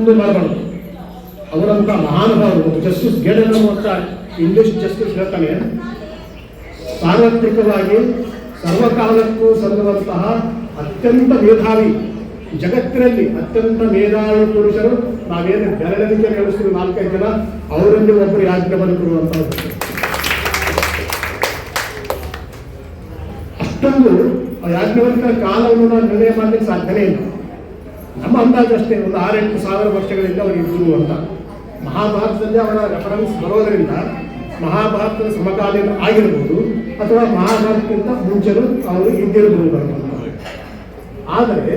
ಮುಂದೆ ಮಾಡಬಾರ್ದು. ಅವರಂಥ ಮಹಾನುಭಾವರು ಜಸ್ಟಿಸ್ ಗೇಡನ್ ಅಂತ ಇಂಗ್ಲಿಷ್ ಜಸ್ಟಿಸ್ ಹೇಳ್ತಾನೆ, ಸಾರ್ವತ್ರಿಕವಾಗಿ ಸರ್ವಕಾಲಕ್ಕೂ ಸಲ್ಲುವಂತಹ ಅತ್ಯಂತ ಮೇಧಾವಿ, ಜಗತ್ತಿನಲ್ಲಿ ಅತ್ಯಂತ ಮೇಧಾವಿ ಪುರುಷರು ನಾವೇನು ಬೆರಳಿಗೆ ನಡೆಸ್ತೀವಿ 4-5 ಜನ, ಅವರಲ್ಲಿ ಒಬ್ಬರು ಯಾಜ್ಞವಲ್ಕ್ಯರು ಅಂತ. ಅಷ್ಟೊಂದು ಯಾಜ್ಞವಲ್ಕ್ಯರ ಕಾಲವನ್ನು ನಾವು ನಿರ್ಣಯ ಮಾಡಲಿಕ್ಕೆ ಸಾಧ್ಯನೇ ಇಲ್ಲ. ನಮ್ಮ ಅಂದಾಜು ಅಷ್ಟೇ, ಒಂದು 6-8 ಸಾವಿರ ವರ್ಷಗಳಿಂದ ಅವರು ಇದ್ದರು ಅಂತ. ಮಹಾಭಾರತದಲ್ಲಿ ಅವರ ರೆಫರೆನ್ಸ್ ಬರೋದರಿಂದ ಮಹಾಭಾರತದ ಸಮಕಾಲೀನ ಆಗಿರ್ಬೋದು ಅಥವಾ ಮಹಾಭಾರತಕ್ಕಿಂತ ಮುಂಚೆನೂ ಅವರು ಇದ್ದಿರಬಹುದು ಅಂತ. ಆದರೆ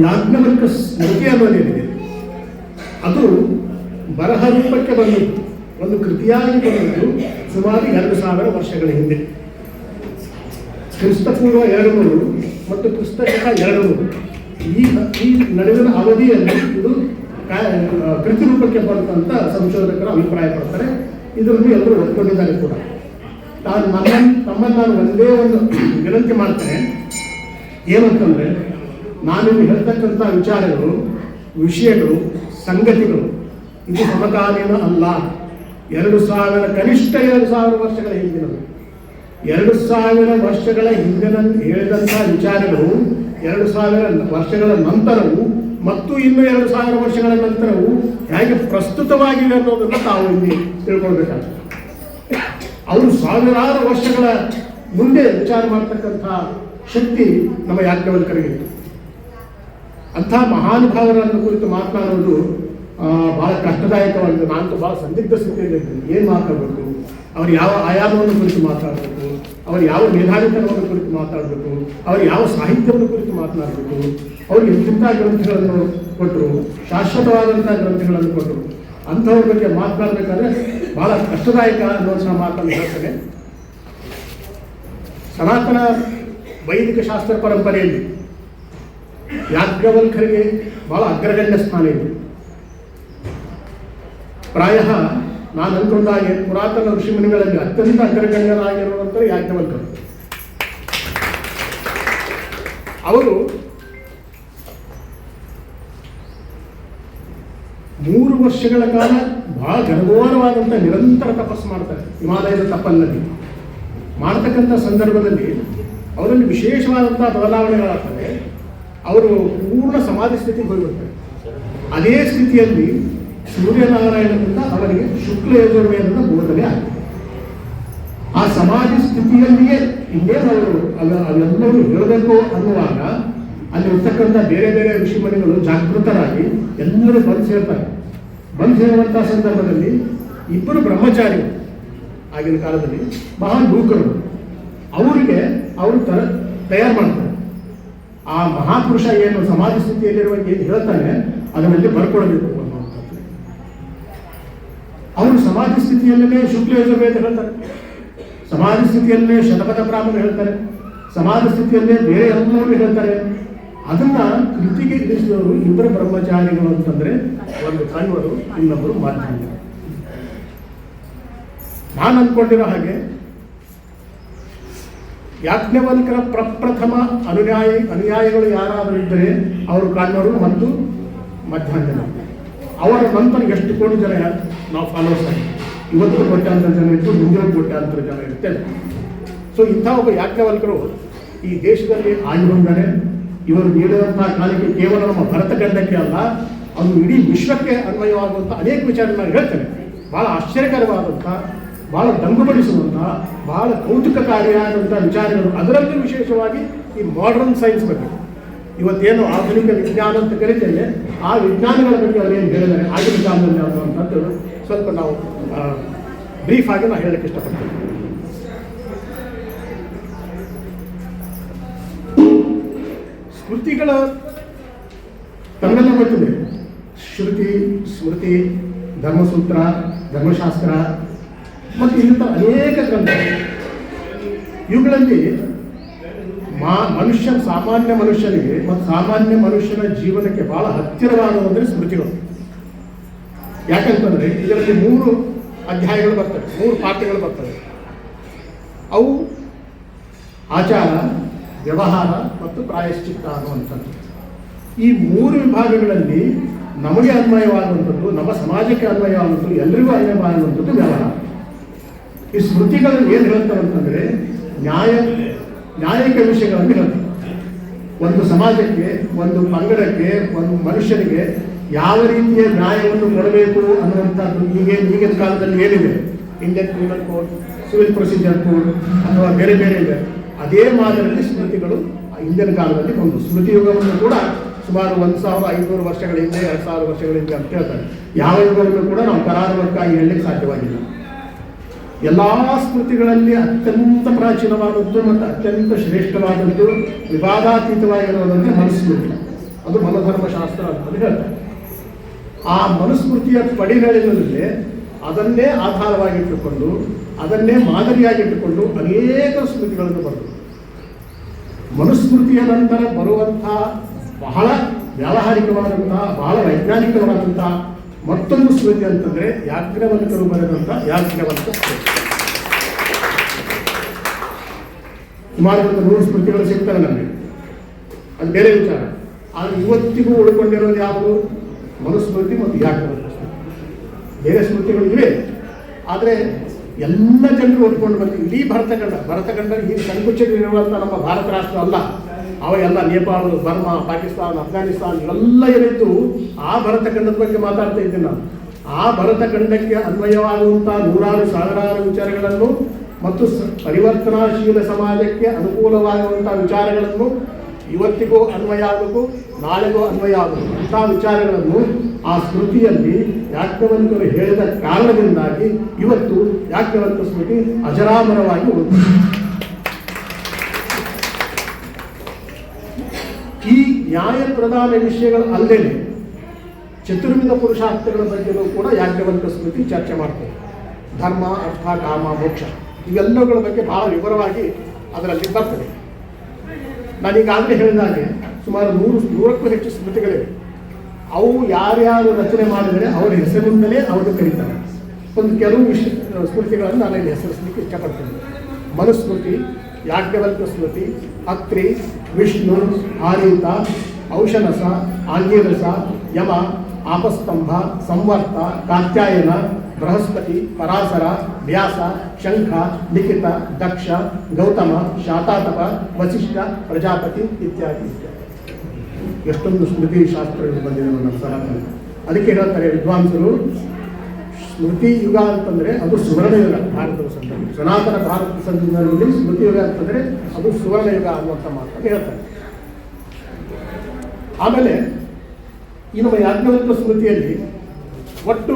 ಯಾಜ್ಞವಲ್ಕ್ಯ ಸ್ಮೃತಿ ಅನ್ನೋದೇನಿದೆ ಅದು ಬರಹ ರೂಪಕ್ಕೆ ಬಂದಿದ್ದು, ಒಂದು ಕೃತಿಯಾಗಿ ಬಂದಿದ್ದು ಸುಮಾರು 2000 ವರ್ಷಗಳ ಹಿಂದೆ. ಕ್ರಿಸ್ತಪೂರ್ವ 200 ಮತ್ತು ಕ್ರಿಸ್ತಶಕ 200 ಈ ನಡುವಿನ ಅವಧಿಯಲ್ಲಿ ಇದು ಕೃತಿ ರೂಪಕ್ಕೆ ಬರುತ್ತಂತ ಸಂಶೋಧಕರು ಅಭಿಪ್ರಾಯ ಪಡ್ತಾರೆ. ಇದರಲ್ಲಿ ಎಲ್ಲರೂ ಒಪ್ಕೊಂಡಿದ್ದಾರೆ ಕೂಡ. ನಾನು ಒಂದೇ ಒಂದು ವಿನಂತಿ ಮಾಡ್ತೇನೆ, ಏನಂತಂದರೆ ನಾನಿಲ್ಲಿ ಹೇಳ್ತಕ್ಕಂಥ ವಿಚಾರಗಳು, ವಿಷಯಗಳು, ಸಂಗತಿಗಳು ಇದು ಸಮಕಾಲೀನ ಅಲ್ಲ. 2000 ಕನಿಷ್ಠ 2000 ವರ್ಷಗಳ ಹಿಂದಿನದು. 2000 ವರ್ಷಗಳ ಹಿಂದಿನ ಹೇಳಿದಂಥ ವಿಚಾರಗಳು 2000 ವರ್ಷಗಳ ನಂತರವು ಮತ್ತು ಇನ್ನು 2000 ವರ್ಷಗಳ ನಂತರವು ಹೇಗೆ ಪ್ರಸ್ತುತವಾಗಿವೆ ಅನ್ನೋದನ್ನು ತಾವು ಇಲ್ಲಿ ತಿಳ್ಕೊಳ್ಬೇಕಾಗ್ತದೆ. ಅವರು ಸಾವಿರಾರು ವರ್ಷಗಳ ಮುಂದೆ ವಿಚಾರ ಮಾಡ್ತಕ್ಕಂಥ ಶಕ್ತಿ ನಮ್ಮ ಯಾಜ್ಞವಲ್ಕ್ಯರಿಗಿತ್ತು. ಅಂಥ ಮಹಾನುಭಾವರನ್ನು ಕುರಿತು ಮಾತನಾಡೋದು ಭಾಳ ಕಷ್ಟದಾಯಕವಾಗಿದೆ. ನಾನು ಭಾಳ ಸಂದಿಗ್ಧ ಸ್ಥಿತಿಯಲ್ಲಿ ಇದ್ದೀನಿ. ಏನು ಮಾತಾಡಬೇಕು, ಅವರು ಯಾವ ಆಯಾಮವನ್ನು ಕುರಿತು ಮಾತಾಡಬೇಕು, ಅವರು ಯಾವ ಮೇಧಾವಿತನವನ್ನು ಕುರಿತು ಮಾತಾಡಬೇಕು, ಅವರು ಯಾವ ಸಾಹಿತ್ಯವನ್ನು ಕುರಿತು ಮಾತನಾಡಬೇಕು, ಅವರು ಎಂಥ ಗ್ರಂಥಗಳನ್ನು ಕೊಟ್ಟರು, ಶಾಶ್ವತವಾದಂಥ ಗ್ರಂಥಗಳನ್ನು ಕೊಟ್ಟರು, ಅಂಥವ್ರ ಬಗ್ಗೆ ಮಾತನಾಡಬೇಕಾದ್ರೆ ಭಾಳ ಕಷ್ಟದಾಯಕ ಅನ್ನೋದನ್ನ ಮಾತನ್ನು ಹೇಳ್ತೇನೆ. ಸನಾತನ ವೈದಿಕ ಶಾಸ್ತ್ರ ಪರಂಪರೆಯಲ್ಲಿ ಯಾಜ್ಞವಲ್ಕ್ಯರಿಗೆ ಭಾಳ ಅಗ್ರಗಣ್ಯ ಸ್ಥಾನ ಇದೆ. ಪ್ರಾಯ ನಾನು ಅಂದ್ಕೊಂಡಾಗೆ ಪುರಾತನ ಋಷಿಮುನಿಗಳಲ್ಲಿ ಅತ್ಯಂತ ಅಗ್ರಗಣ್ಯರಾಗಿರುವಂಥ ಯಾಜ್ಞವಲ್ಕ್ಯರು. ಅವರು 3 ವರ್ಷಗಳ ಕಾಲ ಬಹಳ ಘನಘೋರವಾದಂಥ ನಿರಂತರ ತಪಸ್ಸು ಮಾಡ್ತಾರೆ. ಹಿಮಾಲಯದ ತಪ್ಪಲಿನಲ್ಲಿ ಮಾಡ್ತಕ್ಕಂಥ ಸಂದರ್ಭದಲ್ಲಿ ಅವರಲ್ಲಿ ವಿಶೇಷವಾದಂಥ ಬದಲಾವಣೆಗಳಾಗ್ತವೆ. ಅವರು ಪೂರ್ಣ ಸಮಾಧಿ ಸ್ಥಿತಿಗೆ ಹೋಗಿಬಿಡ್ತಾರೆ. ಅದೇ ಸ್ಥಿತಿಯಲ್ಲಿ ಸೂರ್ಯನಾರಾಯಣನಿಂದ ಅವರಿಗೆ ಶುಕ್ಲ ಯಜುರ್ವೇದದ ಬೋಧನೆ ಆಗಿದೆ. ಆ ಸಮಾಧಿ ಸ್ಥಿತಿಯಲ್ಲಿಯೇ ಇನ್ನೇನು ಅವರು ಅವೆಲ್ಲರೂ ಹೇಳಬೇಕು ಅನ್ನುವಾಗ ಅಲ್ಲಿ ಇರ್ತಕ್ಕಂಥ ಬೇರೆ ಬೇರೆ ಋಷಿಮುನಿಗಳು ಜಾಗೃತರಾಗಿ ಎಲ್ಲರೂ ಬಂದು ಸೇರ್ತಾರೆ. ಬಂದು ಸೇರುವಂಥ ಸಂದರ್ಭದಲ್ಲಿ 2 ಬ್ರಹ್ಮಚಾರಿಗಳು ಆಗಿನ ಕಾಲದಲ್ಲಿ ಮಹಾನ್ ಮೂಕರು ಅವರಿಗೆ ಅವರು ತಯಾರು ಮಾಡ್ತಾರೆ. ಆ ಮಹಾಪುರುಷ ಏನು ಸಮಾಧಿ ಸ್ಥಿತಿಯಲ್ಲಿರುವ ಏನು ಹೇಳ್ತಾನೆ ಅದರಲ್ಲಿ ಬರ್ಕೊಳ್ಬೇಕು ಅನ್ನುವಂಥದ್ದು. ಅವರು ಸಮಾಧಿ ಸ್ಥಿತಿಯಲ್ಲೇ ಶುಕ್ಲ ಯಜುರ್ವೇದ ಹೇಳ್ತಾರೆ, ಸಮಾಧಿ ಸ್ಥಿತಿಯಲ್ಲೇ ಶತಪಥ ಬ್ರಾಹ್ಮಣ ಹೇಳ್ತಾರೆ, ಸಮಾಧಿ ಸ್ಥಿತಿಯಲ್ಲೇ ಬೇರೆ ಎಲ್ಲರೂ ಹೇಳ್ತಾರೆ. ಅದನ್ನ ಕೃತಿಗೆ ಇರಿಸಿದವರು 2 ಬ್ರಹ್ಮಚಾರಿಗಳು ಅಂತಂದ್ರೆ, ಒಂದು ಕಣ್ವರು, ಇನ್ನೊಬ್ಬರು ಮಾಧ್ಯಮ. ನಾನು ಅಂದ್ಕೊಂಡಿರೋ ಹಾಗೆ ಯಾಜ್ಞವಲ್ಕ್ಯರ ಪ್ರಪ್ರಥಮ ಅನುಯಾಯಿಗಳು ಯಾರಾದರೂ ಇದ್ದರೆ ಅವರು ಕಣ್ವರು ಮತ್ತು ಮಧ್ಯಾಹ್ನ. ಅವರ ನಂತರ ಎಷ್ಟು ಕೋಟಿ ಜನ ನಾವು ಫಾಲೋವರ್ಸ್ ಆಗಿ ಇವತ್ತು ಕೋಟ್ಯಾಂತರ ಜನ ಇದ್ದು, ಮುಂದಿನ ಕೋಟ್ಯಾಂತರ ಜನ ಇರ್ತೇವೆ. ಸೊ ಇಂಥ ಒಬ್ಬ ಯಾಜ್ಞವಲ್ಕ್ಯರು ಈ ದೇಶದಲ್ಲಿ ಆಗಿ ಬಂದರೆ ಇವರು ನೀಡಿದಂತಹ ಕಾಲಕ್ಕೆ ಕೇವಲ ನಮ್ಮ ಭರತಖಂಡಕ್ಕೆ ಅಲ್ಲ, ಅದು ಇಡೀ ವಿಶ್ವಕ್ಕೆ ಅನ್ವಯವಾಗುವಂಥ ಅನೇಕ ವಿಚಾರ ನಾನು ಹೇಳ್ತೇನೆ. ಭಾಳ ಆಶ್ಚರ್ಯಕರವಾದಂಥ, ಭಾಳ ದಂಗುಬಡಿಸುವಂಥ, ಭಾಳ ಕೌತುಕಕಾರಿಯಾದಂಥ ವಿಚಾರಗಳು, ಅದರಲ್ಲೂ ವಿಶೇಷವಾಗಿ ಈ ಮಾಡರ್ನ್ ಸೈನ್ಸ್ ಬಗ್ಗೆ, ಇವತ್ತೇನು ಆಧುನಿಕ ವಿಜ್ಞಾನ ಅಂತ ಕರಿತೇವೆ, ಆ ವಿಜ್ಞಾನಗಳ ಬಗ್ಗೆ ಅವರೇನು ಹೇಳಿದ್ದಾರೆ ಆಗಿನ ಕಾಲದಲ್ಲಿ ಅನ್ನುವಂಥದ್ದು ಸ್ವಲ್ಪ ನಾವು ಬ್ರೀಫ್ ಆಗಿ ನಾನು ಹೇಳಕ್ಕೆ ಇಷ್ಟಪಡ್ತೀನಿ. ಸ್ಮೃತಿಗಳ ತಮ್ಮೆಲ್ಲ ಗೊತ್ತಿದೆ. ಶ್ರುತಿ, ಸ್ಮೃತಿ, ಧರ್ಮಸೂತ್ರ, ಧರ್ಮಶಾಸ್ತ್ರ ಮತ್ತು ಇನ್ನಿತರ ಅನೇಕ ಗ್ರಂಥಗಳು. ಇವುಗಳಲ್ಲಿ ಸಾಮಾನ್ಯ ಮನುಷ್ಯನಿಗೆ ಮತ್ತು ಸಾಮಾನ್ಯ ಮನುಷ್ಯನ ಜೀವನಕ್ಕೆ ಬಹಳ ಹತ್ತಿರವಾಗುವಂದರೆ ಸ್ಮೃತಿಗಳು. ಯಾಕಂತಂದರೆ ಇದರಲ್ಲಿ 3 ಅಧ್ಯಾಯಗಳು ಬರ್ತವೆ, 3 ಪಾಠಗಳು ಬರ್ತವೆ. ಅವು ಆಚಾರ, ವ್ಯವಹಾರ ಮತ್ತು ಪ್ರಾಯಶ್ಚಿತ್ತ ಅನ್ನುವಂಥದ್ದು. ಈ 3 ವಿಭಾಗಗಳಲ್ಲಿ ನಮಗೆ ಅನ್ವಯವಾಗುವಂಥದ್ದು, ನಮ್ಮ ಸಮಾಜಕ್ಕೆ ಅನ್ವಯವಾಗುವಂಥದ್ದು, ಎಲ್ರಿಗೂ ಅನ್ವಯವಾಗುವಂಥದ್ದು ವ್ಯವಹಾರ. ಈ ಸ್ಮೃತಿಗಳನ್ನು ಏನು ಹೇಳ್ತವೆ ಅಂತಂದರೆ ನ್ಯಾಯಿಕ ವಿಷಯಗಳನ್ನು ಹೇಳ್ತವೆ. ಒಂದು ಸಮಾಜಕ್ಕೆ, ಒಂದು ಪಂಗಡಕ್ಕೆ, ಒಂದು ಮನುಷ್ಯನಿಗೆ ಯಾವ ರೀತಿಯ ನ್ಯಾಯವನ್ನು ಕೊಡಬೇಕು ಅನ್ನುವಂಥದ್ದು ಈಗಿನ ಕಾಲದಲ್ಲಿ ಏನಿದೆ, Indian criminal code, civil procedure code ಅಥವಾ ಬೇರೆ ಬೇರೆ ಇದೆ, ಅದೇ ಮಾದರಿಯಲ್ಲಿ ಸ್ಮೃತಿಗಳು ಹಿಂದಿನ ಕಾಲದಲ್ಲಿ ಒಂದು ಸ್ಮೃತಿ ಯುಗವನ್ನು ಕೂಡ ಸುಮಾರು 1500 ವರ್ಷಗಳ ಹಿಂದೆ, 2000 ವರ್ಷಗಳ ಹಿಂದೆ ಅಂತ ಹೇಳ್ತಾರೆ. ಯಾವ ಯುಗವನ್ನು ಕೂಡ ನಾವು ಕರಾರುವಕ್ಕಾಗಿ ಹೇಳಲಿಕ್ಕೆ ಸಾಧ್ಯವಾಗಿಲ್ಲ. ಎಲ್ಲ ಸ್ಮೃತಿಗಳಲ್ಲಿ ಅತ್ಯಂತ ಪ್ರಾಚೀನವಾದದ್ದು ಮತ್ತು ಅತ್ಯಂತ ಶ್ರೇಷ್ಠವಾದದ್ದು, ವಿವಾದಾತೀತವಾಗಿರುವುದಂತೆ ಮನುಸ್ಮೃತಿ. ಅದು ಮನೋಧರ್ಮಶಾಸ್ತ್ರ ಅಂತಂದು ಹೇಳ್ತಾರೆ. ಆ ಮನುಸ್ಮೃತಿಯ ಪಡಿಗಳಿನಲ್ಲಿ ಅದನ್ನೇ ಆಧಾರವಾಗಿಟ್ಟುಕೊಂಡು, ಅದನ್ನೇ ಮಾದರಿಯಾಗಿಟ್ಟುಕೊಂಡು ಅನೇಕ ಸ್ಮೃತಿಗಳನ್ನು ಬರೆದರು. ಮನುಸ್ಮೃತಿಯ ನಂತರ ಬರುವಂತಹ ಬಹಳ ವ್ಯಾವಹಾರಿಕವಾದಂತಹ, ಬಹಳ ವೈಜ್ಞಾನಿಕವಾದಂತಹ ಮತ್ತೊಂದು ಸ್ಮೃತಿ ಅಂತಂದರೆ ಯಾಜ್ಞವಲ್ಕ್ಯರು ಬರೆದಂಥ ಯಾಜ್ಞವಲ್ಕ್ಯ ಸ್ಮೃತಿ. ಸುಮಾರು 100 ಸ್ಮೃತಿಗಳು ಸಿಗ್ತವೆ ನಮಗೆ, ಅದು ಬೇರೆ ವಿಚಾರ. ಆದರೆ ಇವತ್ತಿಗೂ ಉಳ್ಕೊಂಡಿರೋದು ಯಾವುದು? ಮನುಸ್ಮೃತಿ ಮತ್ತು ಯಾಜ್ಞವಲ್ಕ್ಯ ಸ್ಮೃತಿ. ಬೇರೆ ಸ್ಮೃತಿಗಳು ಇವೆ, ಆದರೆ ಎಲ್ಲ ಜನರು ಓದ್ಕೊಂಡು ಬರ್ತೀವಿ. ಇಡೀ ಭರತಖಂಡ ಈ ಸಂಕುಚಿತವಿರುವಂಥ ನಮ್ಮ ಭಾರತ ರಾಷ್ಟ್ರ ಅಲ್ಲ, ಅವೆಲ್ಲ ನೇಪಾಳ, ಬರ್ಮಾ, ಪಾಕಿಸ್ತಾನ, ಅಫ್ಘಾನಿಸ್ತಾನ ಇವೆಲ್ಲ ಏನಿತ್ತು, ಆ ಭರತಖಂಡದ ಬಗ್ಗೆ ಮಾತಾಡ್ತಾ ಇದ್ದೀನಿ ನಾನು. ಆ ಭರತಖಂಡಕ್ಕೆ ಅನ್ವಯವಾಗುವಂಥ ನೂರಾರು ಸಾವಿರಾರು ವಿಚಾರಗಳನ್ನು ಮತ್ತು ಪರಿವರ್ತನಾಶೀಲ ಸಮಾಜಕ್ಕೆ ಅನುಕೂಲವಾಗುವಂಥ ವಿಚಾರಗಳನ್ನು ಇವತ್ತಿಗೂ ಅನ್ವಯ ಆಗಬೇಕು, ನಾಳೆಗೂ ಅನ್ವಯ ಆಗಬೇಕು. ಅಂಥ ವಿಚಾರಗಳನ್ನು ಆ ಸ್ಮೃತಿಯಲ್ಲಿ ಯಾಜ್ಞವಲ್ಕ್ಯರು ಹೇಳಿದ ಕಾರಣದಿಂದಾಗಿ ಇವತ್ತು ಯಾಜ್ಞವಲ್ಕ್ಯ ಸ್ಮೃತಿ ಅಜರಾಮರವಾಗಿ ಉಳಿದಿದೆ. ಈ ನ್ಯಾಯ ಪ್ರಧಾನ ವಿಷಯಗಳು ಅಲ್ಲದೆ ಚತುರ್ವಿಧ ಪುರುಷಾರ್ಥಗಳ ಬಗ್ಗೆಯೂ ಕೂಡ ಯಾಜ್ಞವಲ್ಕ್ಯ ಸ್ಮೃತಿ ಚರ್ಚೆ ಮಾಡ್ತದೆ. ಧರ್ಮ, ಅರ್ಥ, ಕಾಮ, ಮೋಕ್ಷ ಇವೆಲ್ಲಗಳ ಬಗ್ಗೆ ಬಹಳ ವಿವರವಾಗಿ ಅದರಲ್ಲಿ ಬರ್ತದೆ. ನಾನೀಗಾಗಲೇ ಹೇಳಿದಾಗೆ ಸುಮಾರು 100ಕ್ಕೂ ಹೆಚ್ಚು ಸ್ಮೃತಿಗಳಿವೆ. ಅವು ಯಾರ್ಯಾರು ರಚನೆ ಮಾಡಿದರೆ ಅವರ ಹೆಸರಿನಿಂದಲೇ ಅವರು ಕರೀತಾರೆ. ಒಂದು ಕೆಲವು ಸ್ಮೃತಿಗಳನ್ನು ನಾನು ಇಲ್ಲಿ ಹೆಸರಿಸಲಿಕ್ಕೆ ಇಷ್ಟಪಡ್ತೇನೆ. ಮನುಸ್ಮೃತಿ, ಯಾಜ್ಞವಲ್ಕ್ಯ ಸ್ಮೃತಿ, ಅತ್ರಿ, ವಿಷ್ಣು, ಆರೀತ, ಔಷನಸ, ಆಂಗೀರಸ, ಯಮ, ಆಪಸ್ತಂಭ, ಸಂವರ್ತ, ಕಾತ್ಯಾಯನ, ಬೃಹಸ್ಪತಿ, ಪರಾಸರ, ವ್ಯಾಸ, ಶಂಖ, ಲಿಖಿತ, ದಕ್ಷ, ಗೌತಮ, ಶಾತಾತಪ, ವಸಿಷ್ಠ, ಪ್ರಜಾಪತಿ ಇತ್ಯಾದಿ ಇತ್ಯಾದಿ. ಎಷ್ಟೊಂದು ಸ್ಮೃತಿ ಶಾಸ್ತ್ರಗಳು ಬಂದಿದೆ ನಮ್ಮ ಸನಾತನ. ಅದಕ್ಕೆ ಹೇಳ್ತಾರೆ ವಿದ್ವಾಂಸರು, ಸ್ಮೃತಿ ಯುಗ ಅಂತಂದರೆ ಅದು ಸುವರ್ಣ ಯುಗ. ಭಾರತದ ಸಂದರ್ಭ ಸನಾತನ ಭಾರತದ ಸಂದರ್ಭದಲ್ಲಿ ಸ್ಮೃತಿ ಯುಗ ಅಂತಂದರೆ ಅದು ಸುವರ್ಣ ಯುಗ ಅನ್ನುವಂಥ ಮಾತನ್ನು ಹೇಳ್ತಾರೆ. ಆಮೇಲೆ ಈ ನಮ್ಮ ಯಾಜ್ಞವಲ್ಕ್ಯ ಸ್ಮೃತಿಯಲ್ಲಿ ಒಟ್ಟು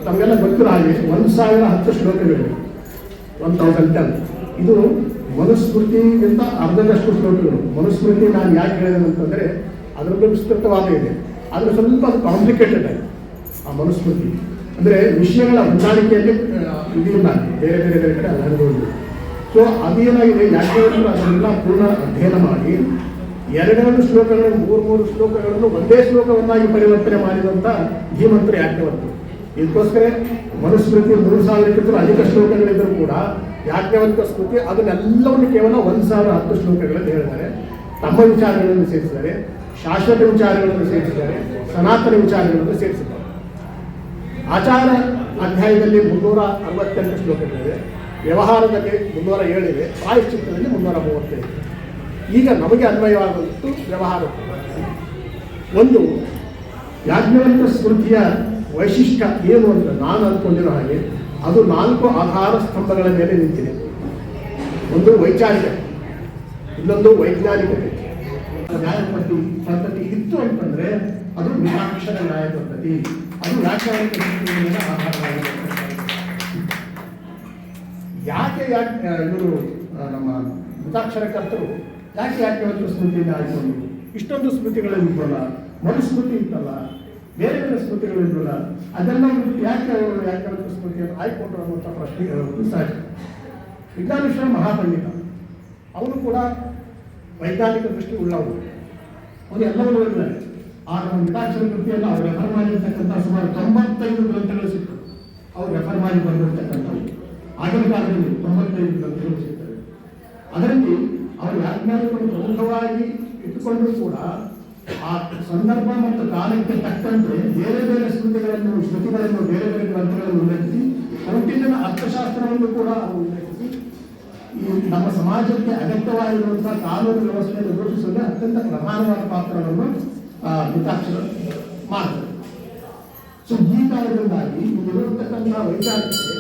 ನಮಗೆಲ್ಲ ಗೊತ್ತಿರೋ ಹಾಗೆ 1010 ಶ್ಲೋಕಗಳಿವೆ. 1010. ಇದು ಮನುಸ್ಮೃತಿಗಿಂತ ಅರ್ಧದಷ್ಟು ಶ್ಲೋಕಗಳು. ಮನುಸ್ಮೃತಿ ನಾನು ಯಾಕೆ ಹೇಳಿದೆ ಅಂತಂದರೆ ಅದರದ್ದು ವಿಸ್ತೃತವಾದ ಇದೆ, ಆದರೆ ಸ್ವಲ್ಪ ಅದು ಕಾಂಪ್ಲಿಕೇಟೆಡ್ ಆಗಿದೆ. ಆ ಮನುಸ್ಮೃತಿ ಅಂದರೆ ವಿಷಯಗಳ ಹೊಂದಾಣಿಕೆಯಲ್ಲಿ ಇದೆಯಲ್ಲ, ಬೇರೆ ಬೇರೆ ಬೇರೆ ಕಡೆ ಅನುಭವಿದೆ. ಸೊ ಅದೇನಾಗಿದೆ, ಯಾಜ್ಞವಲ್ಕ್ಯರು ಅದನ್ನೆಲ್ಲ ಪೂರ್ಣ ಅಧ್ಯಯನ ಮಾಡಿ 2 ಶ್ಲೋಕಗಳನ್ನು 3 ಶ್ಲೋಕಗಳನ್ನು ಒಂದೇ ಶ್ಲೋಕವನ್ನಾಗಿ ಪರಿವರ್ತನೆ ಮಾಡಿದಂಥ ಧೀಮಂತರು ಯಾಜ್ಞವಲ್ಕ್ಯರು. ಇದಕ್ಕೋಸ್ಕರ ಮನುಸ್ಮೃತಿ 3000ಕ್ಕಿಂತಲೂ ಅಧಿಕ ಶ್ಲೋಕಗಳಿದ್ದರೂ ಕೂಡ ಯಾಜ್ಞವಲ್ಕ್ಯ ಸ್ಮೃತಿ ಅದನ್ನೆಲ್ಲವನ್ನು ಕೇವಲ 1010 ಶ್ಲೋಕಗಳಲ್ಲಿ ಹೇಳಿದ್ದಾರೆ. ತಮ್ಮ ವಿಚಾರಗಳನ್ನು ಸೇರಿಸಿದ್ದಾರೆ, ಶಾಶ್ವತ ವಿಚಾರಗಳನ್ನು ಸೇರಿಸಿದ್ದಾರೆ, ಸನಾತನ ವಿಚಾರಗಳನ್ನು ಸೇರಿಸಿದ್ದಾರೆ. ಆಚಾರ ಅಧ್ಯಾಯದಲ್ಲಿ 368 ಶ್ಲೋಕಗಳಿವೆ, ವ್ಯವಹಾರದಲ್ಲಿ 307 ಇದೆ, ಪ್ರಾಯಶ್ಚಿತ್ತದಲ್ಲಿ 335. ಈಗ ನಮಗೆ ಅನ್ವಯವಾಗುವುದು ವ್ಯವಹಾರ. ಒಂದು ಯಾಜ್ಞವಲ್ಕ್ಯ ಸ್ಮೃತಿಯ ವೈಶಿಷ್ಟ್ಯ ಏನು ಅಂತ ನಾನು ಅಂದ್ಕೊಂಡಿರೋ ಹಾಗೆ ಅದು 4 ಆಧಾರ ಸ್ತಂಭಗಳ ಮೇಲೆ ನಿಂತಿದೆ. ಒಂದು ವೈಚಾರಿಕ, ಇನ್ನೊಂದು ವೈಜ್ಞಾನಿಕತೆ. ನ್ಯಾಯ ಪದ್ಧತಿ ಇತ್ತು ಅಂತಂದರೆ ಅದು ಮಿತಾಕ್ಷರ ನ್ಯಾಯ ಪದ್ಧತಿ, ಅದು ಯಾಜ್ಞವಲ್ಕ್ಯ ಸ್ಮೃತಿಯ ಮೇಲೆ ಆಧಾರವಾಗಿರುತ್ತೆ. ಯಾಕೆ ಇವರು ನಮ್ಮ ಮಿತಾಕ್ಷರಕರ್ತರು ಯಾಕೆ ಯಾಜ್ಞವಲ್ಕ್ಯ ಸ್ಮೃತಿಯಿಂದ ಆಯ್ಕೊಂಡು ಇಷ್ಟೊಂದು ಸ್ಮೃತಿಗಳಿದ್ವಲ್ಲ, ಮನುಸ್ಮೃತಿ ಇತ್ತಲ್ಲ, ಬೇರೆ ಬೇರೆ ಸ್ಮೃತಿಗಳಿದ್ವಲ್ಲ, ಅದೆಲ್ಲ ಯಾಕೆ ಅವರು ಯಾಜ್ಞವಲ್ಕ್ಯ ಸ್ಮೃತಿಯನ್ನು ಆಯ್ಕೊಂಡ್ರು ಅನ್ನುವಂಥ ಪ್ರಶ್ನೆ ಸಹಜ. ವಿಜ್ಞಾನೇಶ್ವರ ಮಹಾಪಂಡಿತ, ಅವನು ಕೂಡ ವೈಜ್ಞಾನಿಕ ದೃಷ್ಟಿ ಉಳ್ಳವರು. ಅವನು ಎಲ್ಲವನ್ನೂ ಓದಿದ್ದಾರೆ. ಆ ನಮ್ಮ ಮಿತಾಕ್ಷರ ಕೃತಿಯನ್ನು ಅವರು ರೆಫರ್ ಮಾಡಿರ್ತಕ್ಕಂಥ ಸುಮಾರು 95 ಗ್ರಂಥಗಳು ಸಿಕ್ತು. ಅವರು ರೆಫರ್ ಮಾಡಿ ಬಂದಿರತಕ್ಕಂಥವು ಆಗಿನ ಕಾಲದಲ್ಲಿ 95 ಗ್ರಂಥಗಳು ಸಿಗ್ತವೆ. ಅದರಲ್ಲಿ ಅವರು ಯಾಜ್ಞವಲ್ಕ್ಯರು ಪ್ರಮುಖವಾಗಿ ಇಟ್ಟುಕೊಂಡರೂ ಕೂಡ ಆ ಸಂದರ್ಭ ಮತ್ತು ಕಾಲಕ್ಕೆ ತಕ್ಕಂತೆ ಬೇರೆ ಬೇರೆ ಶ್ರುತಿಗಳನ್ನು ಬೇರೆ ಬೇರೆ ಗ್ರಂಥಗಳನ್ನು ಉಲ್ಲೇಖಿಸಿ ಕೌಟಿಲ್ಯನ ಅರ್ಥಶಾಸ್ತ್ರವನ್ನು ಕೂಡ ಉಲ್ಲೇಖಿಸಿ ಈ ನಮ್ಮ ಸಮಾಜಕ್ಕೆ ಅಗತ್ಯವಾಗಿರುವಂತಹ ಕಾನೂನು ವ್ಯವಸ್ಥೆಯನ್ನು ರೂಪಿಸುವಲ್ಲಿ ಅತ್ಯಂತ ಪ್ರಧಾನವಾದ ಪಾತ್ರವನ್ನು ಮಿತಾಕ್ಷರ ಮಾಡ್ತಾರೆ. ಸೊ ಈ ಕಾರಣದಿಂದಾಗಿ ಇಲ್ಲಿರತಕ್ಕಂಥ ವೈಚಾರಿಕತೆ,